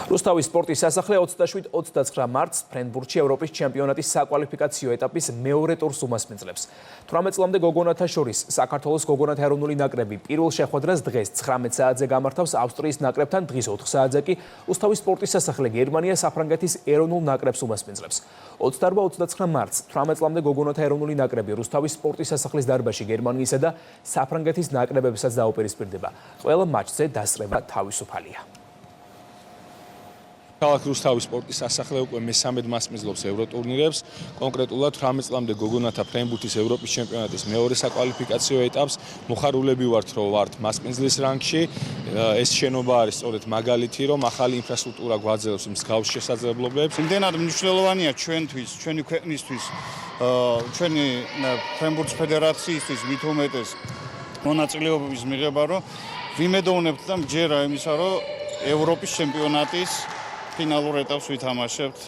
რუსთავის სპორტის სასახლე 27-29 მარტს ფრენბურთში ევროპის ჩემპიონატის საკვალიფიკაციო ეტაპის მეორე ტურს უმასპინძლებს. 18 წლამდე გოგონათა შორის საქართველოს გოგონათა ეროვნული ნაკრები პირველ შეხვედრას დღეს 19 საათზე გამართავს ავსტრიის ნაკრებთან, დღის 4 საათზე კი რუსთავის სპორტის სასახლე გერმანია საფრანგეთის ეროვნულ ნაკრებს უმასპინძლებს. 28-29 მარტს 18 წლამდე გოგონათა ეროვნული ნაკრები რუსთავის სპორტის სასახლის დარბაზში გერმანიისა და საფრანგეთის ნაკრებებსაც დაუპირისპირდება. ყველა მატჩზე დასწრება თავისუფალია. ქალაქ რუსთავის სპორტის სასახლე უკვე მესამედ მასპინძლობს ევროტურნირებს, კონკრეტულად 18 წლამდე გოგონათა ფრენბურთის ევროპის ჩემპიონატის მეორე საკვალიფიკაციო ეტაპს. მოხარულები ვართ, რომ ვართ მასპინძლის რანგში. ეს შენობა არის სწორედ მაგალითი, რომ ახალი ინფრასტრუქტურა გვაძლევს მსგავს შესაძლებლობებს. იმდენად მნიშვნელოვანია ჩვენთვის, ჩვენი ქვეყნისთვის, ჩვენი ფრენბურთის ფედერაციისთვის მით უმეტეს მონაწილეობის მიღება, რომ ვიმედოვნებთ და მჯერა იმისა, რომ ევროპის ჩემპიონატის ფინალურ ეტაპს ვითამაშებთ